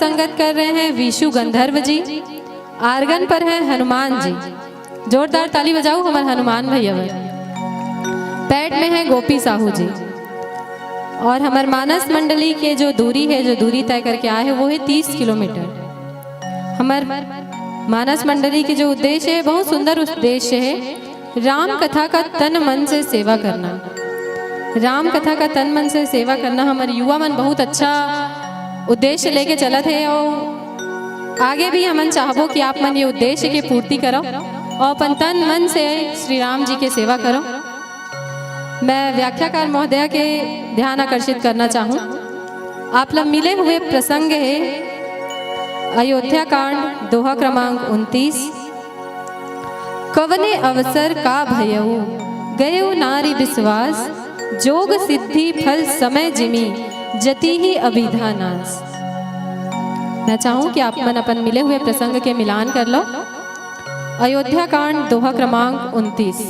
संगत कर रहे हैं विशु गंधर्व जी। आर्गन पर है हनुमान जी। जोरदार ताली बजाओ हमारे हनुमान भैया। पैड में है गोपी साहू जी। और हमारे मानस मंडली के जो दूरी तय करके आए हैं वो है 30 किलोमीटर। हमारे मानस मंडली के जो उद्देश्य है बहुत सुंदर उद्देश्य है, राम कथा का तन मन से सेवा करना। राम कथा का तन मन से सेवा करना हमारे युवा मन बहुत अच्छा उद्देश्य लेके चला थे और आगे भी हमन चाहबो कि आप मन ये उद्देश्य की पूर्ति करो और अपन तन मन से श्री राम जी की सेवा करो। मैं व्याख्याकार महोदया के ध्यान आकर्षित करना चाहूँ। आप लोग मिले हुए प्रसंग है अयोध्या कांड दोहा क्रमांक 29। कवने अवसर का भयऊ गयो नारी विश्वास, जोग सिद्धि फल समय जिमी जति ही अभिधानास। मैं चाहूँ कि आप मन अपन मिले हुए प्रसंग के मिलान कर लो। अयोध्या कांड दोहा क्रमांक 29।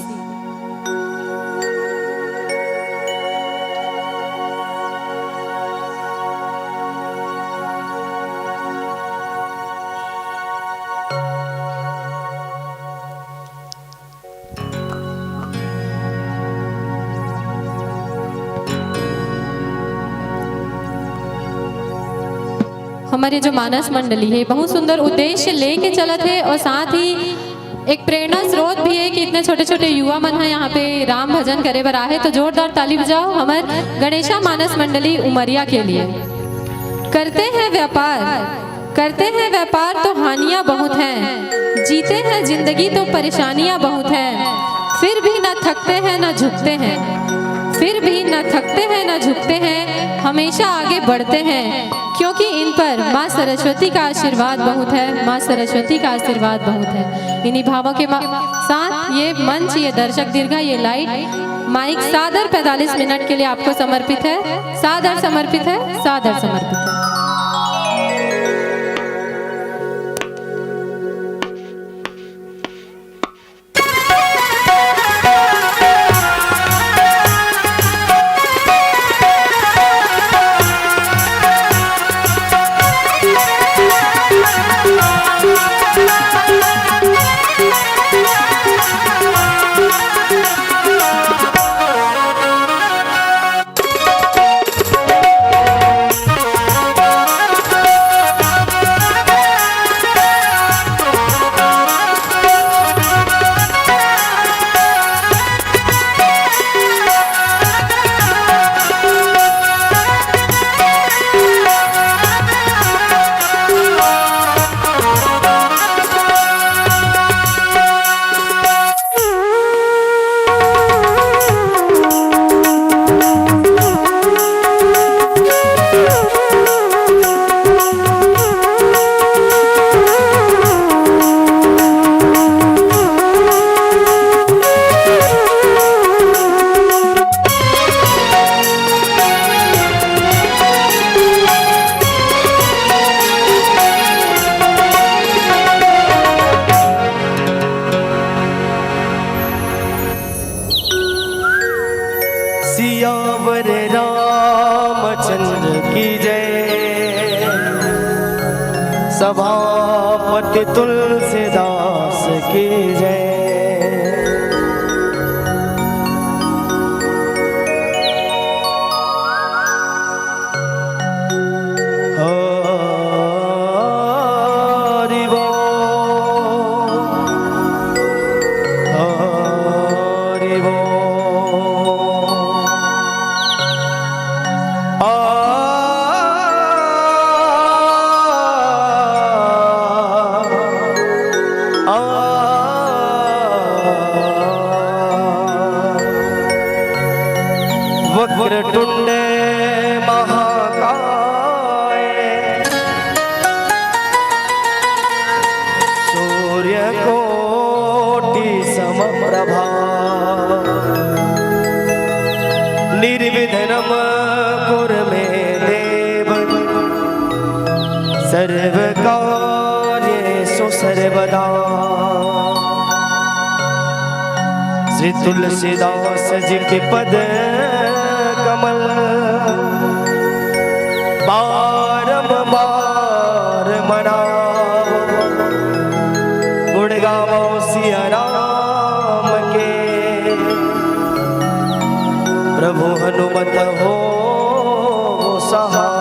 हमारे जो मानस मंडली है बहुत सुंदर उद्देश्य लेके चलत है और साथ ही एक प्रेरणा स्रोत भी है कि इतने छोटे छोटे युवा मन है यहाँ पे राम भजन करे बर आहे। तो जोरदार ताली बजाओ हमारे गणेशा मानस मंडली उमरिया के लिए। करते हैं व्यापार तो हानियां बहुत हैं, जीते हैं जिंदगी तो परेशानियां बहुत हैं, फिर भी न थकते हैं न झुकते हैं, हमेशा आगे बढ़ते हैं, क्योंकि इन पर माँ सरस्वती का आशीर्वाद बहुत है। माँ सरस्वती का आशीर्वाद बहुत है। इन्हीं भावों के साथ ये मंच, ये दर्शक दीर्घा, ये लाइट माइक सादर 45 मिनट के लिए आपको समर्पित है। सादर समर्पित है। सियावर रामचंद्र की जय, सभापति तुलसीदास की जय। वक्रतुंड महाकाय, सूर्यकोटि समप्रभा, निर्विघ्नं कुरु मे देव, सर्वकार्येषु सर्वदा। श्री तुलसीदास जी के पद कमल बारंबार मनाओ, गुण गावो सिया राम के। प्रभु हनुमत हो सहाय।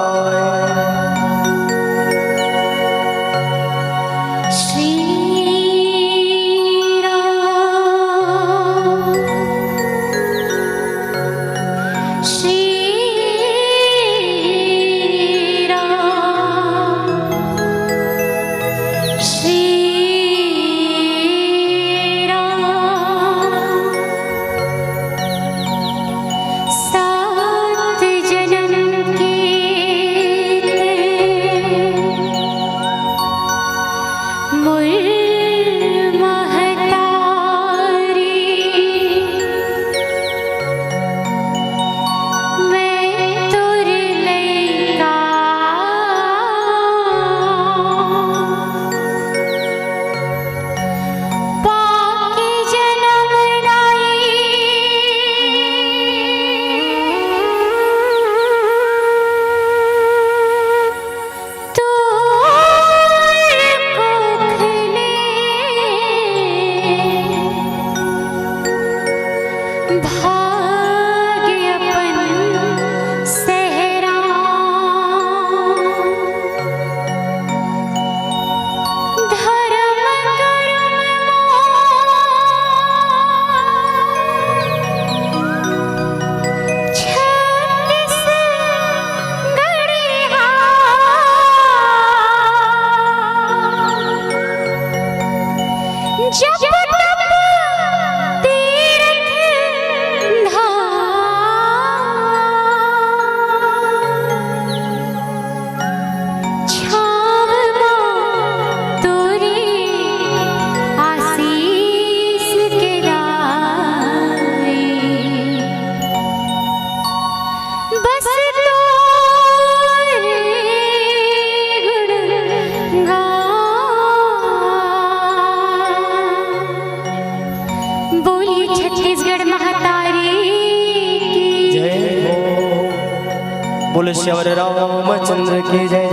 बोले श्यावर रामचंद्र की जय।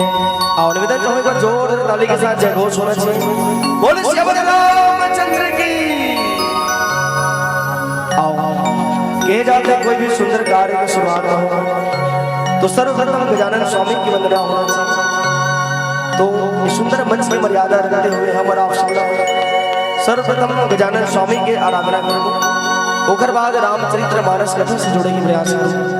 और निवेदन चाहूंगा जोर ताली के साथ जय घोष होना चाहिए। बोले श्यावर रामचंद्र की। आओ कहे जाते कोई भी सुंदर कार्य की शुरुआत हो तो सर्वप्रथम गजानन स्वामी की वंदना होना चाहिए। तो सुंदर मंच की मर्यादा रखते हुए हम और आप सर्वप्रथम गजानन स्वामी की आराधना करेंगे। ओकर बाद रामचरित्र मानस कथा से जुड़े की प्रयास करेंगे।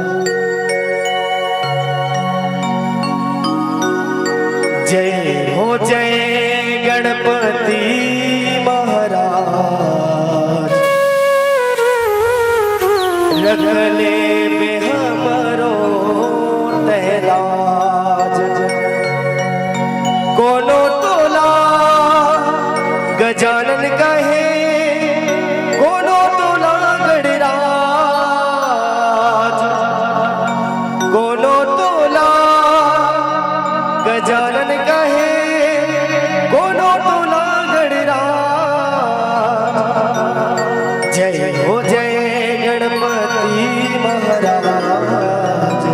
जय हो जय गणपति महाराज, रखले में हमरो तहराज। कोनो तोला गजानन कहे, कोनो तोला गणराज। कोनो तोला गजानन कहे, कोनो तोला गणराज। जय हो जय गणपति महाराज,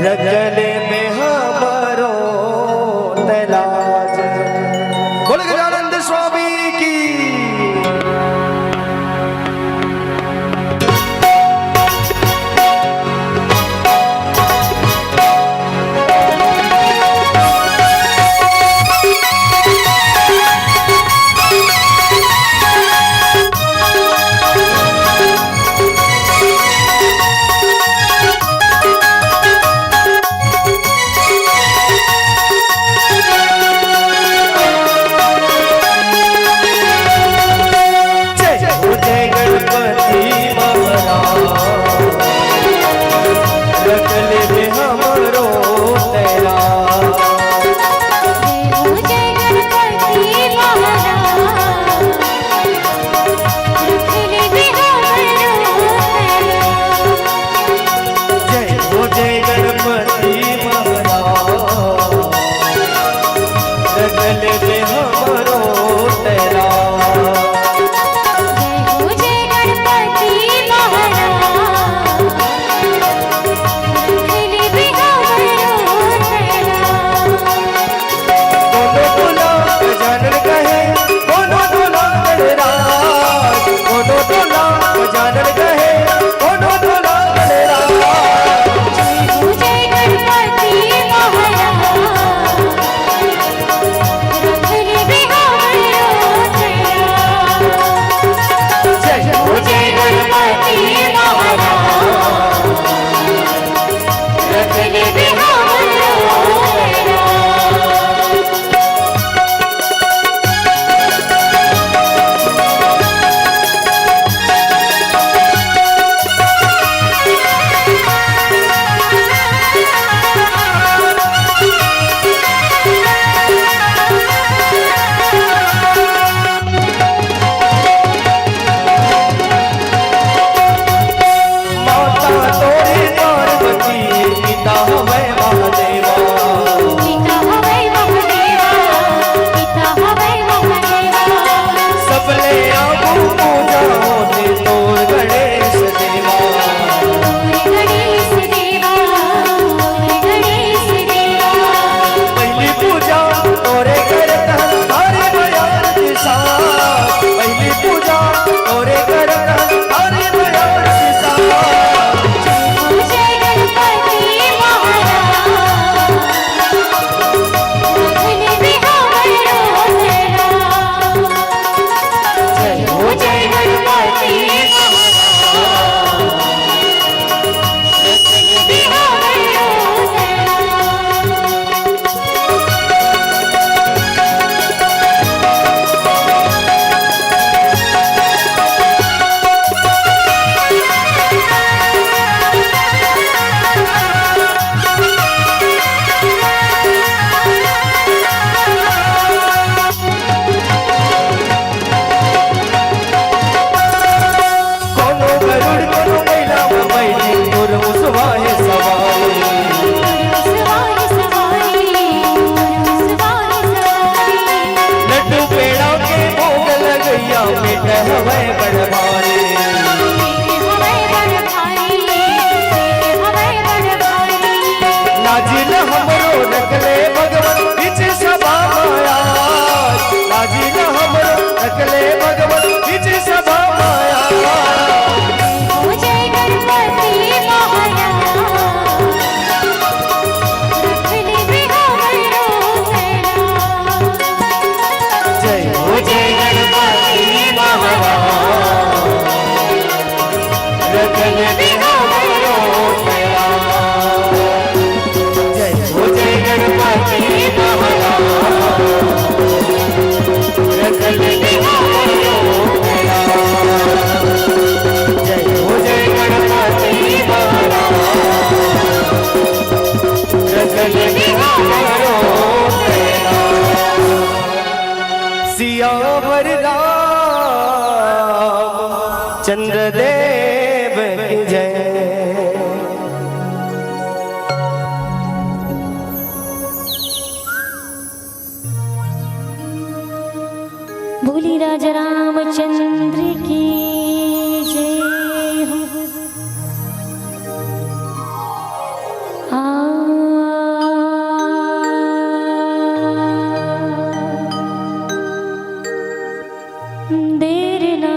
रगले में हमरो तलाज। बोल गजानंद स्वामी की। बोली राजा रामचंद्र की जय हो। देर ना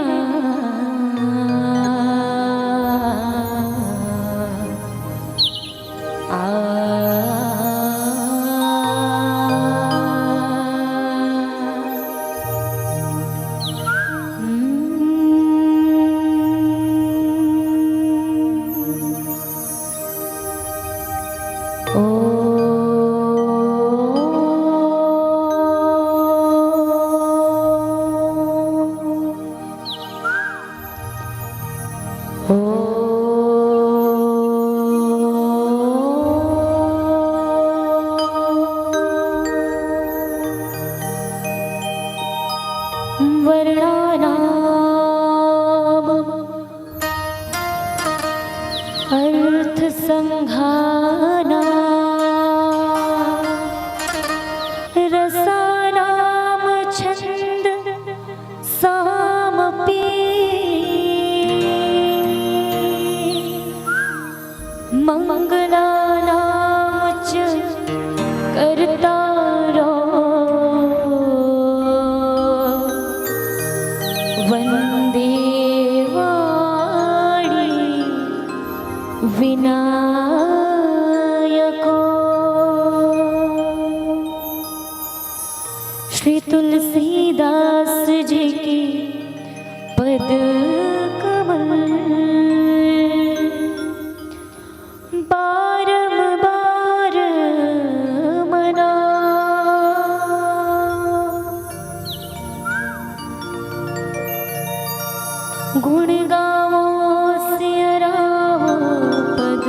वर्णानाम अर्थ संघाना रसानाम छंद सामपि मंगलानाम च कर्तारो वंदे वाणी विनायको। श्री तुलसीदास जी की पद कमल बारंबार मना। गुण गावो सियरावो पद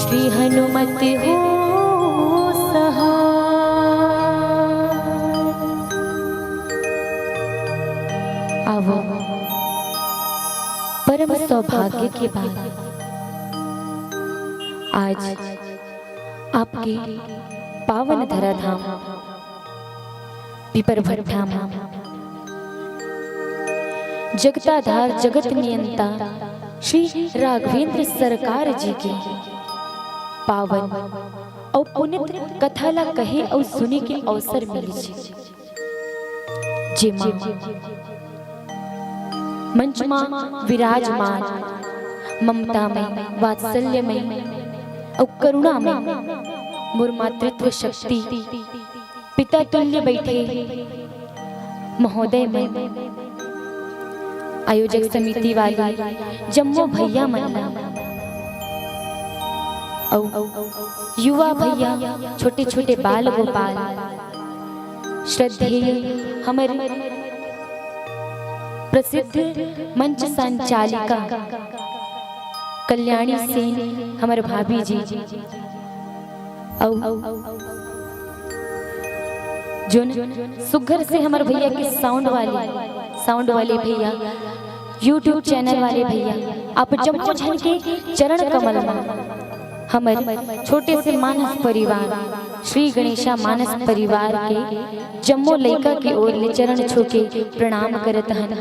श्री हनुमत हो सहाय। आवो परम सौभाग्य के बाद आज आपके पावन धराधाम पिपरभट्टा में जगताधार जगत नियंता श्री राघवेंद्र सरकार जी के पावन और पुनित कथाला कहे और सुने के अवसर मिली जे मां मंच मां विराजमान ममता में वात्सल्य में और करुणा में मुर्मातृत्व शक्ति पिता तुल्य बैठे महोदय में आयोजक समिति वाले जम्मो भैया मन्ना युवा भैया छोटे छोटे बाल गोपाल श्रद्धेय हमारे प्रसिद्ध मंच संचालिका कल्याणी सेन हमारे भाभी जी जो सुघर से हमारे भैया के साउंड वाले भैया YouTube चैनल वाले भैया आप जम्मो जन के चरण कमल में हमारे छोटे से मानस परिवार श्री गणेशा मानस परिवार के जम्मो लइका के ओर ले चरण छूके प्रणाम करत हन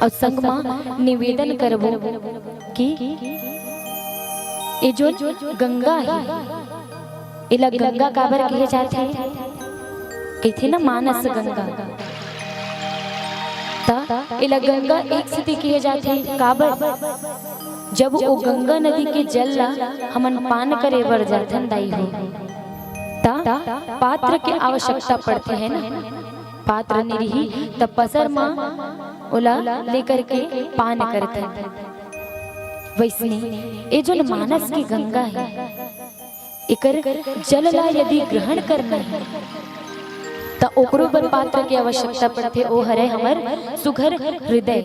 और संग मां निवेदन करबो कि ये जो गंगा है इला गंगा काबर कहे जाते कहते ना मानस गंगा इला गंगा एक स्थिति किए जाते काबर जब वो गंगा नदी के जल ला हमन पान करे बर जाथन दाई हो ता पात्र के आवश्यकता पड़ते हैं ना पात्र निरही तब पसर मां ओला लेकर के पान करते वैसने ये जो मानस की गंगा है इकर जल ला यदि ग्रहण करना है तो ओकरो पर पात्र की आवश्यकता पड़ते ओ हरे हमर सुघर हृदय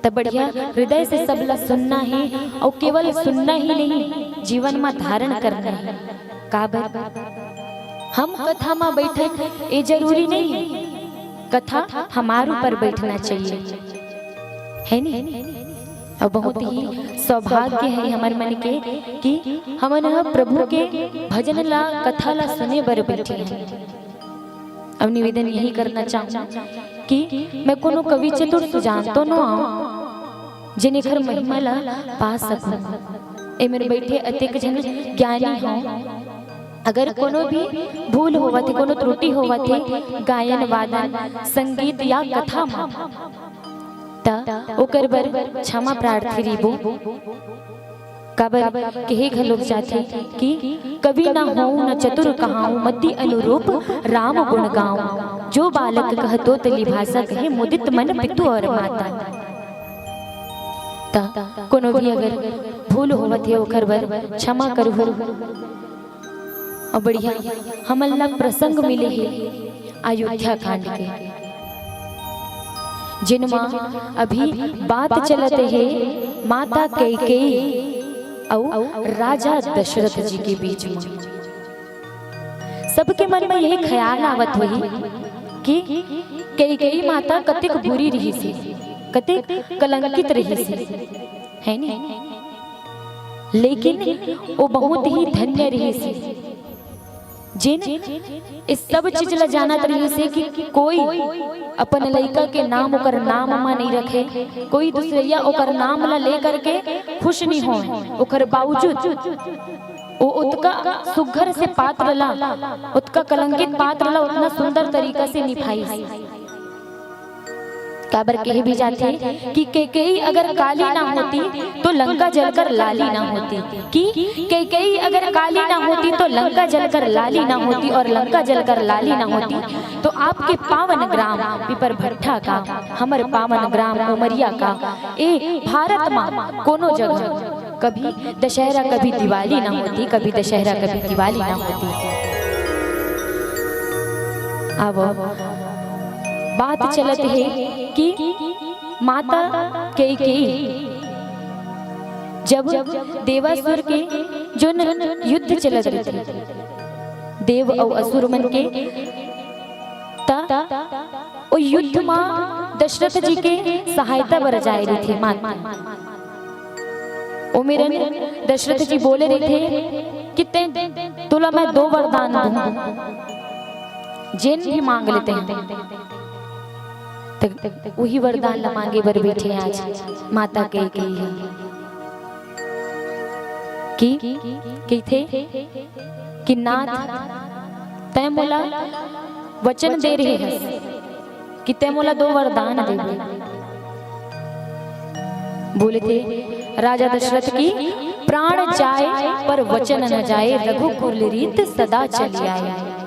तब बढ़िया हृदय से सबला सुनना है और केवल सुनना ही नहीं जीवन में धारण करना है काबर हम कथा में बैठे ये जरूरी नहीं है कथा हमारे ऊपर बैठना चाहिए है नहीं और बहुत ही सौभाग्य है हमारे मन के कि हम प्रभु के भजन ला कथा ला सुने बर बैठे हैं अब निवेदन यही करना चाहूँ कि मैं कोनो कवि चतुर सुजान तो न आऊँ जिन्हें घर महिमा ला पा सकूं। ए मेरे बैठे अतिक जन ज्ञानी हों, अगर कोनो भी भूल होवा थे, कोनो त्रुटि होवा थे गायन वादन संगीत या कथा में ता ओकर बर क्षमा प्रार्थी रिबो। काबर कहे घलोक जाथे कि कवि ना होऊं न चतुर कहाऊं, मति अनुरूप राम गुण गाऊं। जो बालक कहतो तली भाषा कहे, मुदित मन पितु और माता। ता कोनो भी अगर भूल होवत है ओकर बर क्षमा करहु। और बढ़िया हमन ला प्रसंग मिले है अयोध्या कांड के, जिनमा अभी बात चलत है माता कैकेयी और राजा दशरथ जी के बीच में। सबके मन में यही ख्याल आवत हुई कि कैकेयी माता कतिक बुरी रही सी, कतिक कलंकित रही सी, है नहीं, लेकिन वो बहुत ही धन्य रही सी जिन इस सब चीज ला जानत रही से कि कोई अपन लड़का के नाम ओकर नाम में नहीं रखे, कोई दूसरिया ओकर नाम ला ले करके खुश नहीं हो। ओकर बावजूद वो उतका सुघर से पात्र ला, उतका कलंकित पात्र ला उतना सुंदर तरीका से निभाई। काबर कहे भी जाते कि कैकेयी अगर काली ना होती तो लंका जलकर लाली ना होती, कि कैकेयी अगर काली ना होती तो लंका जलकर लाली ना होती, और लंका जलकर लाली ना होती तो आपके पावन ग्राम पिपर भट्ठा का, हमर पावन ग्राम उमरिया का, ए भारत में कोनो जगह कभी दशहरा कभी दिवाली ना होती, कभी दशहरा कभी दिवाली ना होती। अब बात चलत है कि माता कैकेयी जब देवासुर के जो युद्ध चलत रहे, देव और असुर मन के, ता ओ युद्ध में दशरथ जी के सहायता बर जाए रही थे माता। ओ मेरे दशरथ जी बोले रहे थे कि तुला मैं 2 वरदान दूंगा, जिन भी मांग लेते हैं वही वरदान ला मांगे बर बैठे आज माता कैकेयी है। कि थे कि नाथ तै मोला वचन दे रहे हैं कि तै मोला 2 वरदान दे। बोले थे राजा दशरथ की प्राण जाए पर वचन न जाए, रघुकुल रीत सदा चली आए।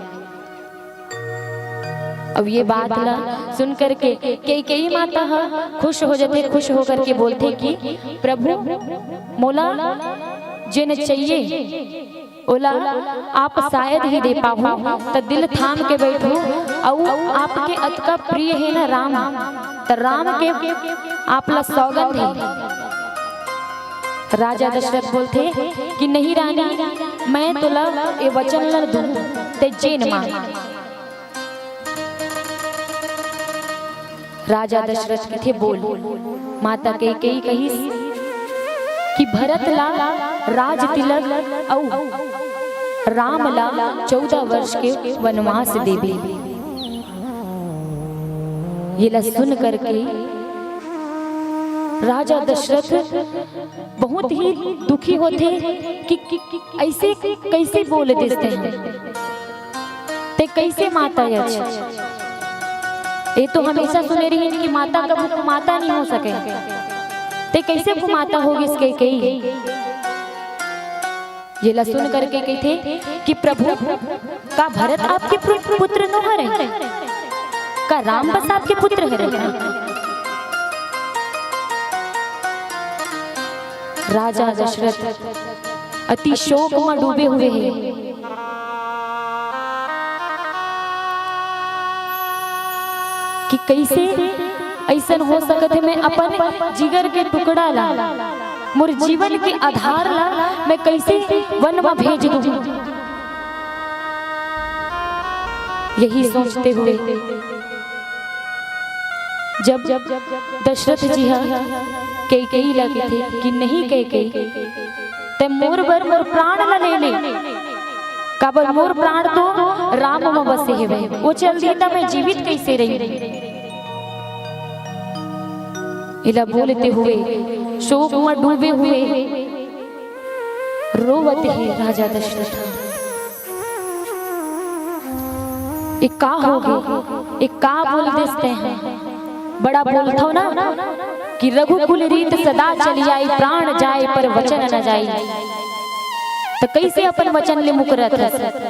अब ये बात ला सुन करके कैकेयी माता खुश हो जाते, खुश होकर के बोलते कि प्रभु मोला जिन चाहिए ओला आप शायद ही दे पाओ, तो दिल थाम के बैठो। और आपके अतका प्रिय है ना राम, तो राम के आप ला सौगंध है। राजा दशरथ बोलते कि नहीं रानी, मैं तुला ये वचन ला दूं ते जेन मांग। राजा दशरथ के थे बोल। माता कैकेयी कही कि भरत ला राज तिलक और राम ला 14 वर्ष के वनवास देवे। ये ला सुन करके राजा दशरथ बहुत ही दुखी होते कि ऐसे कैसे बोल देते हैं, ते कैसे माता है। ये तो हमेशा सुने रही है कि माता कभी माता नहीं हो सके, ते कैसे को माता होगी इसके कई। ये ला सुन करके कहते कि प्रभु का भरत आपके पुत्र न है, का राम बस आपके पुत्र है। राजा दशरथ अति शोक में डूबे हुए हैं। कि कैसे ऐसा हो सकते, मैं अपन जिगर के टुकड़ा ला, मोर जीवन के आधार ला मैं कैसे वन में भेज दूं। यही सोचते हुए जब दशरथ जी कैकेयी लगे थे कि नहीं कैकेयी ते मोर बर मोर प्राण ला ले ले, काबर मोर प्राण तो राम में बसे है वो चल दी था मैं जीवित कैसे रही। इला बोलते हुए शोक में डूबे हुए रोवत है राजा दशरथ। एक का हो गए एक का बोल देते हैं बड़ा बोलता हो ना कि रघुकुल रीत सदा चली आई प्राण जाए पर वचन न जाए। तो कैसे अपन वचन ले मुकरत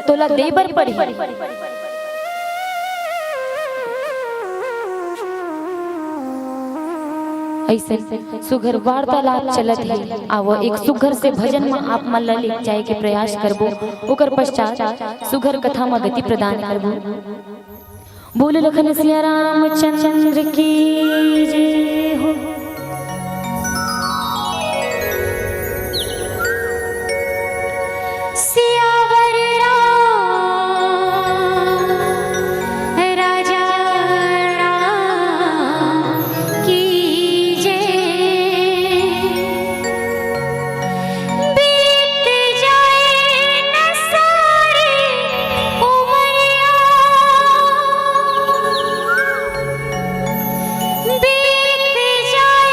तोला देबर पड़ी। ऐसे सुघर वार्तालाप चलत है आवो एक सुघर से भजन में आप मन ला ले जाए के प्रयास करबो ओकर पश्चात सुघर कथा में गति प्रदान करबो। बोल लखन सिया रामचंद्र की जय हो। सियावर राजा राम की जय। बीत जाए न सारी उमरिया बीत जाए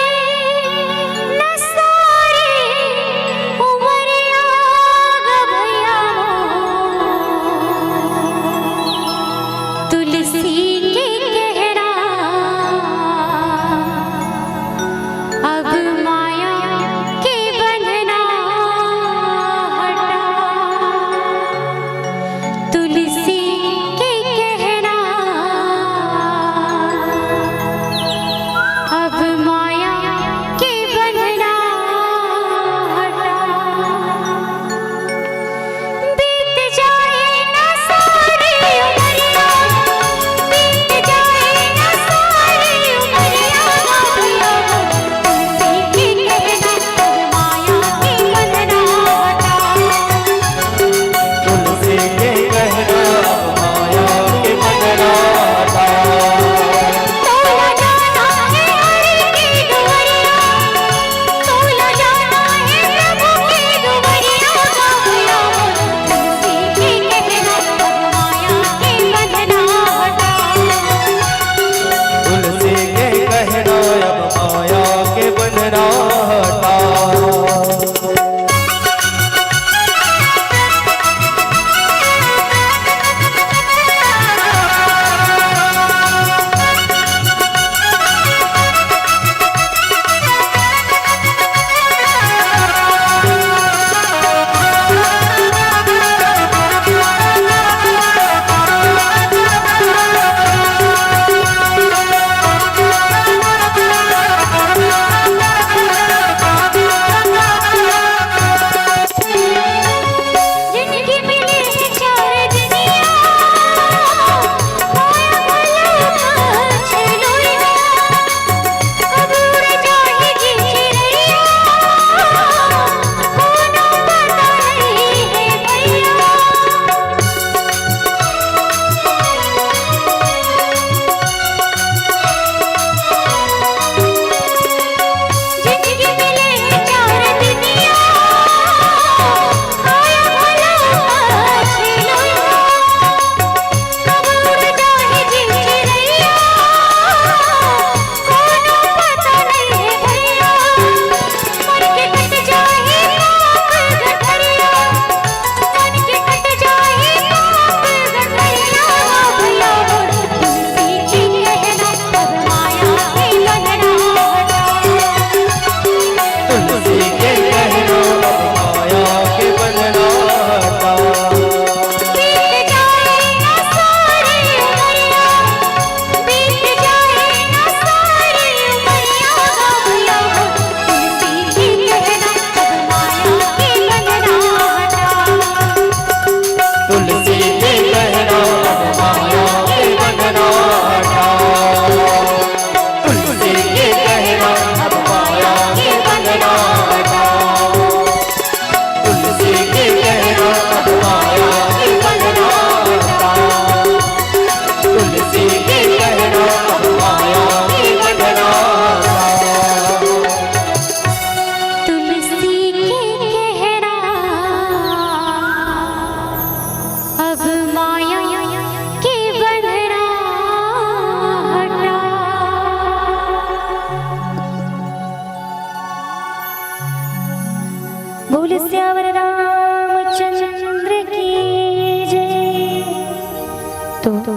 तो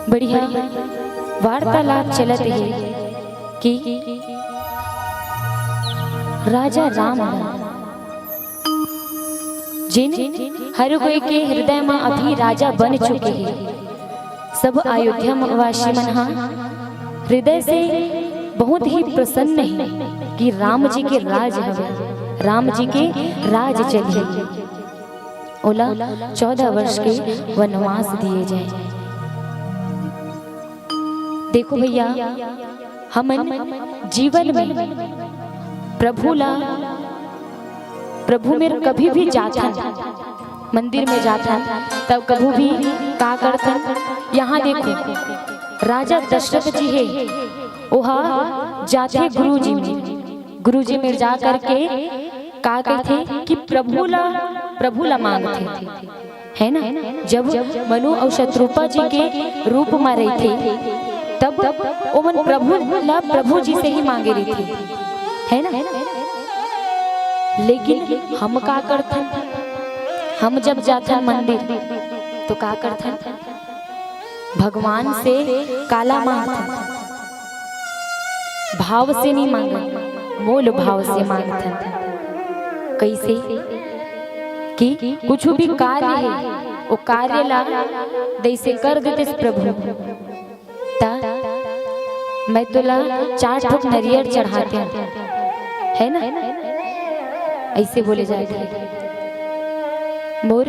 बढ़िया वार्तालाप चलत है कि राजा राम जिन हर कोई के हृदय में अभी राजा बन चुके हैं। सब अयोध्या वासी मन हृदय से बहुत ही प्रसन्न है कि राम जी के राज हवे, राम जी के राज चलिए। ओला 14 वर्ष के वनवास दिए जाए। देखो भैया, हमन जीवन में प्रभु में कभी भी जाता मंदिर में जाता तब कभी भी का करता। यहाँ देखो राजा दशरथ जी है, वह जाते गुरुजी में जा करके का कहते कि प्रभु ला मांगते है ना। जब मनु और शत्रुपा जी के रूप में रहे थे तब वो मन प्रभु जी से ही मांगे रही थी, है ना। लेकिन हम का करते, हम जब जाते मंदिर तो का करते, भगवान से काला मांगते, भाव से नहीं मांगते, मोल भाव से मांगते। कैसे कि कुछ भी कार्य है वो कार्य ला जैसे कर देते प्रभु ता मैं तुला 4 ठोक नरियर चढ़ाते है ना, ऐसे बोले जाते हैं। मोर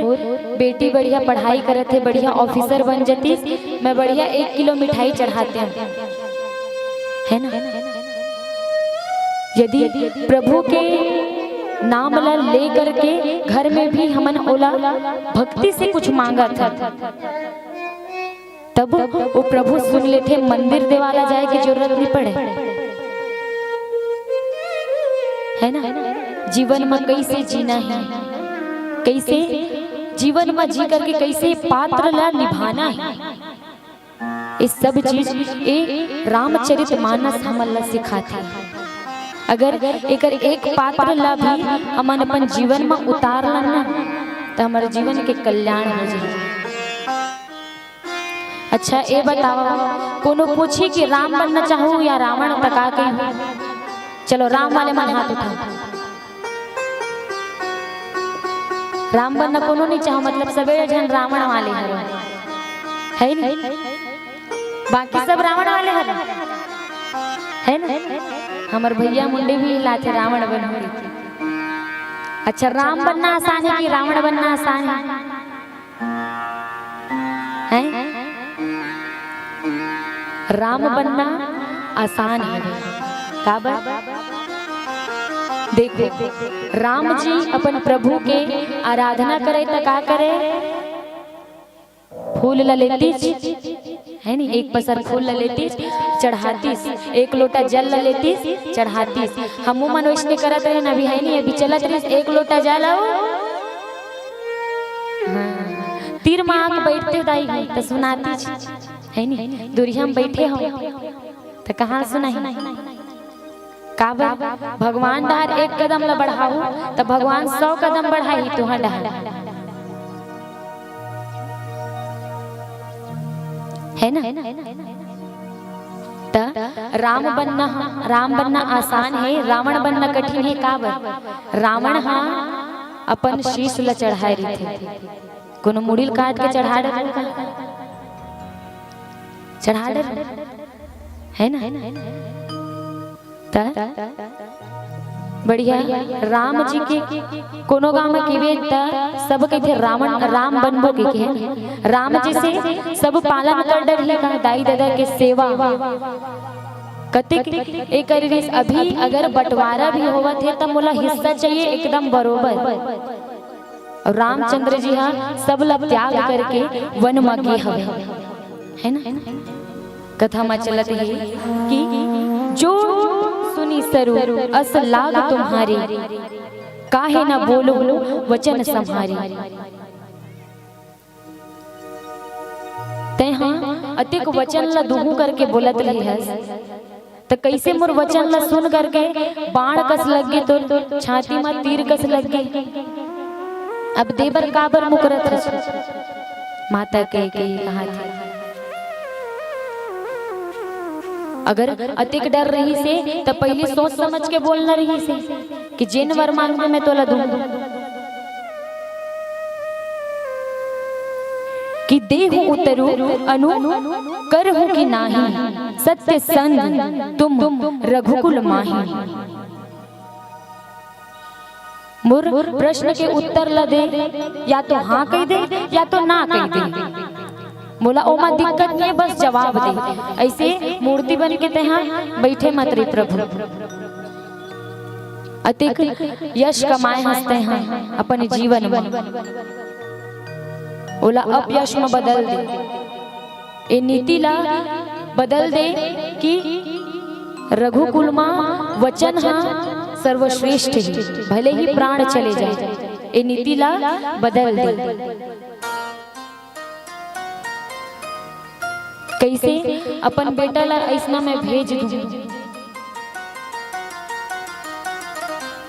बेटी बढ़िया पढ़ाई करत है, बढ़िया ऑफिसर बन जाती, मैं बढ़िया 1 किलो मिठाई चढ़ाते हैं, है ना। यदि प्रभु के नाम ला ले करके घर में भी हमन ओला भक्ति से कुछ मांगा था तब वो प्रभु सुन लेते, मंदिर देवाला जाए की जरूरत नहीं पड़े, है ना। जीवन में कैसे जीना है, कैसे जीवन में जी करके कैसे पात्र ला निभाना है, ये सब चीज ये रामचरितमानस हमन ला सिखाते हैं। अगर एक पात्र ला भी हमन अपन जीवन में उतार लेना तो हमारे जीवन के कल्याण हो जाए। अच्छा ये बताओ, कोनो पूछी कि राम बनना चाहूँ या रावण तका के, चलो राम वाले मन हाथ उठाओ। राम बनना कोनो नहीं चाहो, मतलब सवेरे जन रावण वाले है नहीं, बाकी सब रावण वाले है ना। हमार भैया मुंडे भी लाते रावण बन। अच्छा राम बनना आसान है कि रावण बनना आसान है? राम बनना आसान है। काबर? देखो राम जी अपन प्रभु के आराधना करे तो का करे, फूल ला लेती है नी, 1 पसर फूल ला लेती चढ़ाती, 1 लोटा जल ला लेती चढ़ाती। हमू मन वैसने करत रहे अभी है नी, अभी चलत रही 1 लोटा जल आओ तीर मांग बैठते दाई तो सुनाती है नी, दूरिया में बैठे हो तो कहाँ सुनाई। काबर? भगवान डार 1 कदम ला बढ़ाऊ तो भगवान 100 कदम बढ़ाई तुहा डार, है ना। राम बनना आसान है, रावण बनना कठिन है। काबर? रावण अपन शीश ला चढ़ाए रही थे, कोनो मुड़िल काट के चढ़ा है ना। बढ़िया राम जी के कोनो गांव में केवे सब कहते राम बनबो के राम जी से सब पालन कर डर का दाई दादा के सेवा कतिक एक अभी अगर बंटवारा भी होवा थे तब मोला हिस्सा चाहिए एकदम बरोबर। और रामचंद्र जी सब ला त्याग करके वन में गए है ना। कथा में चलत है कि जो सुनी सरू अस लाग तुम्हारी, काहे न बोलो वचन संहारी। ते अतिक वचन ला दुहू करके बोलत रही हस, तो कैसे मोर वचन ला सुन करके बाण कस लग गए तो छाती में तीर कस लग गए। अब देवर काबर मुकरत माता कैकेयी कहा थी। अगर अतिक डर रही से तो पहले सोच समझ के बोलना रही से कि जेन वर मांगे मैं तोला दूं, कि देहु उतरु अनु करहु कि नाही, सत्य संग तुम रघुकुल माही। मुर प्रश्न के उत्तर ला दे, या तो हाँ कह दे या तो ना कह दे। बोला ओमा दिक्कत नहीं, बस जवाब दे। ऐसे मूर्ति बन के तहाँ बैठे मत रे प्रभु। अतिक यश कमाए हंसते हैं अपने जीवन में। बोला अब यश में बदल दे, ये नीति ला बदल दे कि रघुकुल मां वचन हा सर्वश्रेष्ठ ही, भले ही प्राण चले जाए, ये नीति ला बदल दे। कैसे अपन बेटा ला ऐसना में भेज दूं।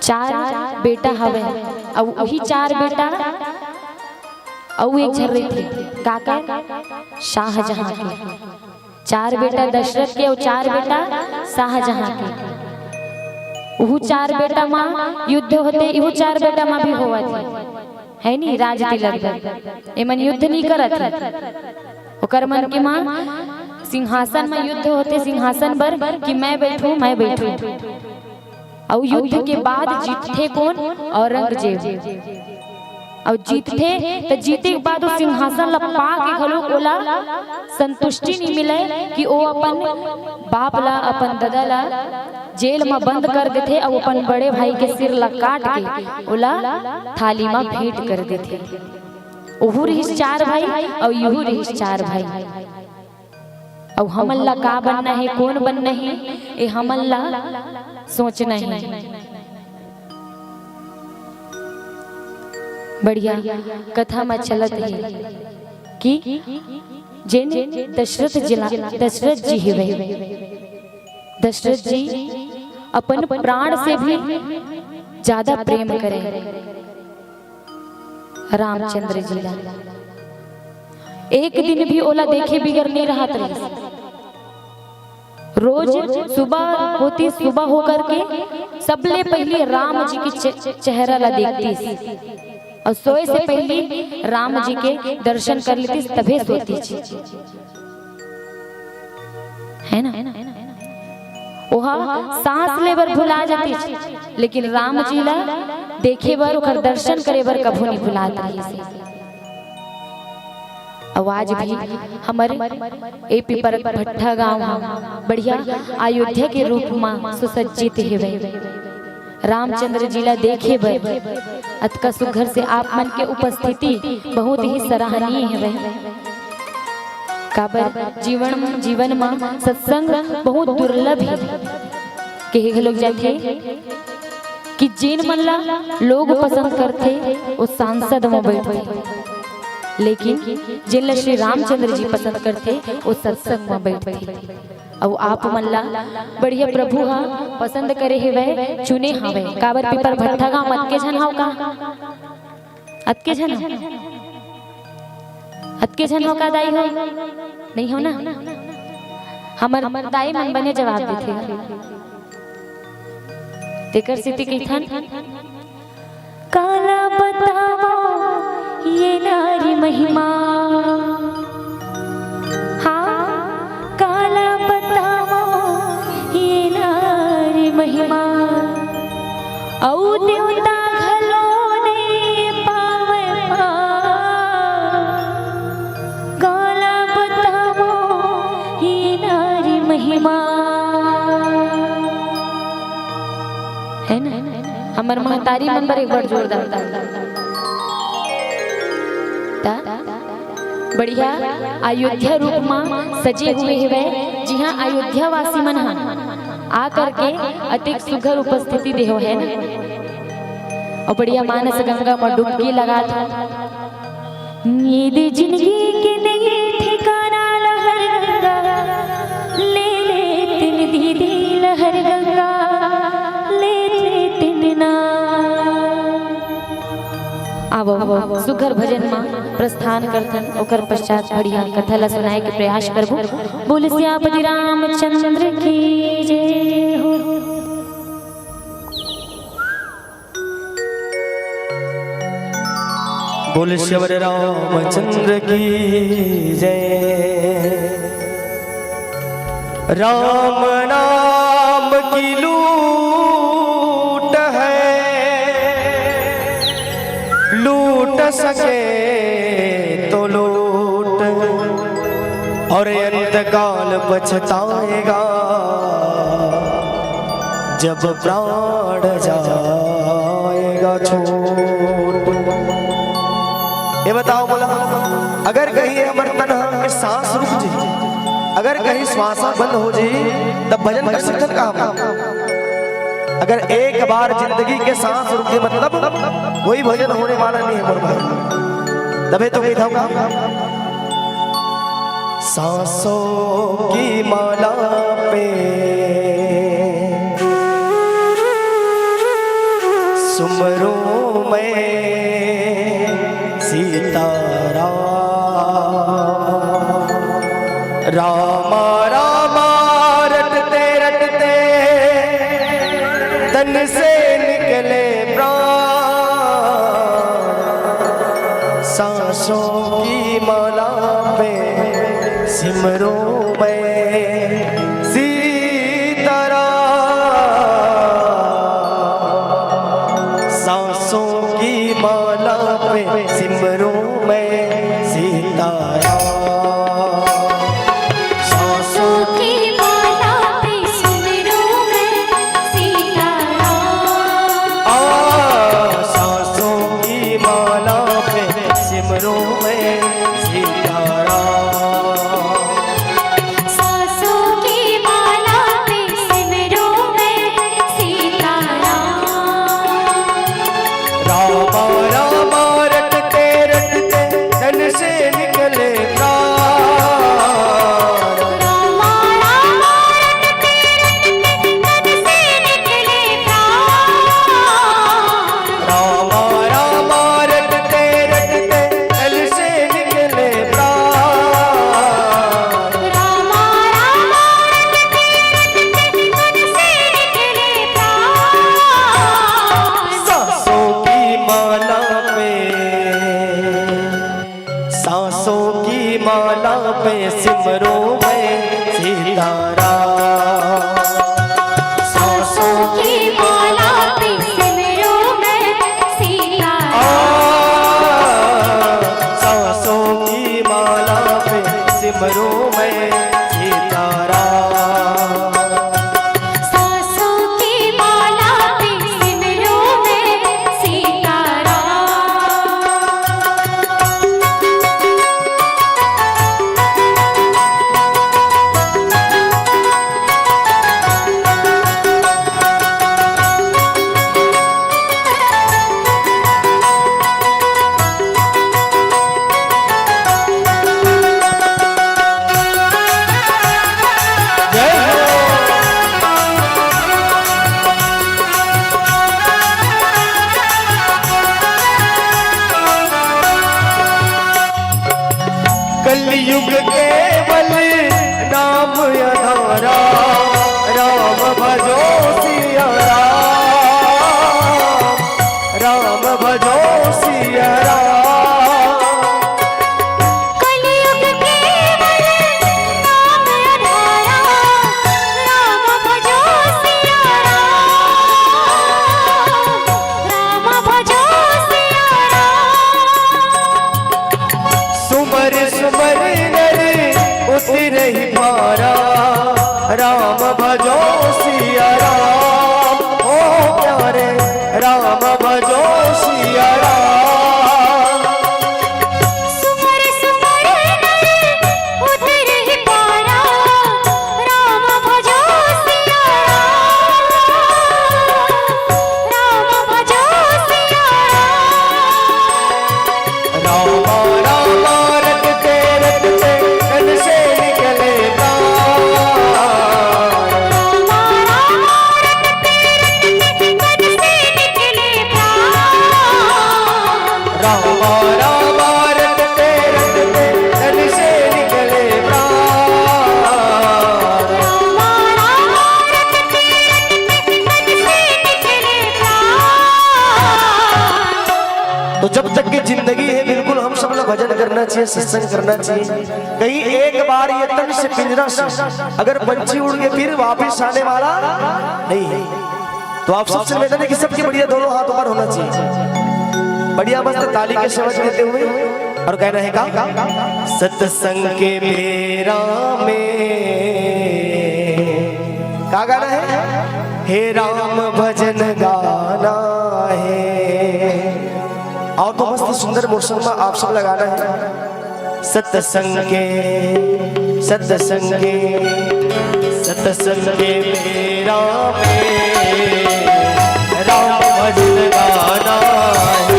4 बेटा हवे, और वही 4 बेटा और एक झर्रे थे काका शाहजहां के। 4 बेटा दशरथ के और 4 बेटा शाहजहां के। वो 4 बेटा माँ युद्ध होते, वो 4 बेटा माँ भी होवा थे, है नी राज तिलक एमन युद्ध नहीं करत। ओकर मन के माँ सिंहासन में युद्ध होते, सिंहासन पर कि मैं बैठूं मैं बैठूं। और युद्ध के बाद जीतते कौन? औरंगजेब। और जीतते तो जीते के बाद उस सिंहासन ला पा के खलो ओला संतुष्टि नहीं मिले कि वो अपन बाप ला अपन दादा ला जेल में बंद कर देते, और अपन बड़े भाई के सिर ला काट के ओला थाली में भेंट कर देते। ओहू रहीस 4 भाई और यहू रहीस 4 भाई। और हमन ला का बनना है, कौन बनना है, ये हमन ला सोचना है। बढ़िया कथा में चलत है कि जिन दशरथ जी हुए, दशरथ जी अपन प्राण से भी ज्यादा प्रेम करे रामचंद्र जी ला। एक दिन भी ओला देखे बिगर नहीं रहा था। रोज सुबह होती, सुबह होकर के सबले पहले राम जी की चेहरा ला देखती थी, और सोए से पहले राम जी के दर्शन कर लेती, तभी सोती थी, है ना। वहाँ सांस ले बर भुला जाती थी, लेकिन राम जी ला देखे बर ओकर दर्शन करे बर कभू नहीं भुलाता। आवाज भी हमारे एपी पर भट्टा गांव बढ़िया अयोध्या के रूप में सुसज्जित है। रामचंद्र जी ला देखे बर अतका सुघर से आप मन के उपस्थिति बहुत ही सराहनीय है। काबर जीवन में सत्संग बहुत दुर्लभ है। कहे लोग जाते कि जिन मन ला लोग पसंद करते वो सांसद में बैठते, लेकिन जिन श्री रामचंद्र जी पसंद करते वो सत्संग में बैठते। अब आप मन ला बढ़िया प्रभु हा पसंद करे है चुने हवे। काबर पीपर भट्टा गांव मत के झन हाव का अतके झन हो का दाई हो नहीं हो ना। हमर दाई मन बने जवाब देते तेकर सिटी की थन काला बताओ ये नारी महिमा। हाँ काला बताओ ये नारी महिमा। औ देवता घलो ने पावे काला बताओ ये नारी महिमा। है ना हमर महतारी मन पर एक बार जोरदार बढ़िया अयोध्या रूप में सजे हुए है। जी हाँ अयोध्या वासी मन आ करके अतिक सुघर उपस्थिति देहो है ना। और बढ़िया मानस गंगा में डुबकी लगा था। नींद जिंदगी के नहीं ठिकाना लहर गंगा ले ले तिन दीदी लहर गंगा ले ले तिन ना। अब सुगर भजन में प्रस्थान करथन, ओकर पश्चात बढ़िया कथा ला सुनाए के प्रयास करबो। बोले सियापति रामचंद्र की जय हो। बोले श्यावर रामचंद्र की जय। राम नाम की लूट है, लूट सके तो लूट, और अंतकाल पछताएगा जब प्राण जाएगा छूट। ये बताओ बोला, अगर कहीं अमर तन सांस रुक जी, अगर कहीं श्वासा बंद हो जी, तब भजन कर सकते कहा। अगर एक बार जिंदगी के सांस रुक गए मतलब कोई भजन होने वाला नहीं है मोर भाई। तबे तो कहता हूँ सांसों की माला पे सुमरूं मैं सीताराम, रामा रामा रटते रटते तन से निकले प्राण, सांसों की माला पे सिमरूं मैं सीताराम, सांसों की माला पे सिमरूं मैं सीताराम। कलयुग केवल नाम अधारा, राम भजो सिया राम, राम भजो सिया राम। कलयुग केवल नाम अधारा, राम भजो सिया राम, राम भजो सिया राम। सुमर सुमर नर उतर ही पारा, राम भजो सिया राम। ओ प्यारे राम भजो सिया राम। सुमर सुमर नर उतर ही पारा, राम भजो सिया राम, राम भजो सिया राम। रामा रामा रटते रटते तन से निकले प्राण, चाहिए, सत्संग करना चाहिए। कहीं एक बार ये तन से पिंजरा से अगर पंछी उड़ के फिर वापस आने वाला नहीं है। तो आप सबसे निवेदन है कि सबके बढ़िया दोनों हाथ ऊपर होना चाहिए, बढ़िया मस्त ताली के शब्द देते हुए और कहना है का सत्संग के बेरा में का गाना है, हे राम भजन गाना है। और तो मस्त सुंदर मौसम में आप सब लगाना है सत्संग के बेरा में राम भजन गाना है।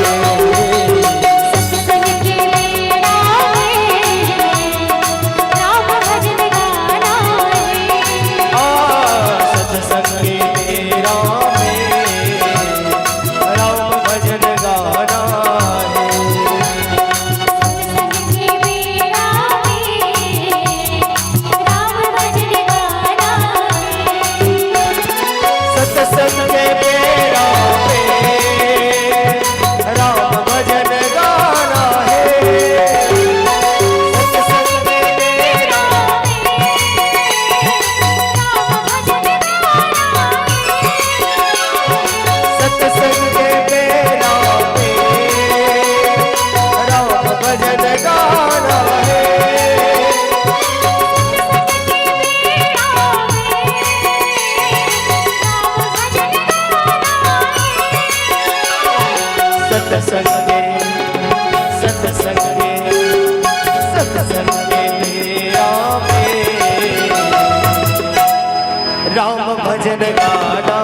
राम भजन गाना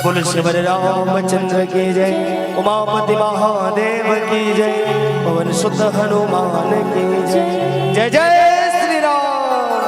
बोल शिवर रामचंद्र की जय, उमापति महादेव की जय, पवन सुत हनुमान की जय। जय जय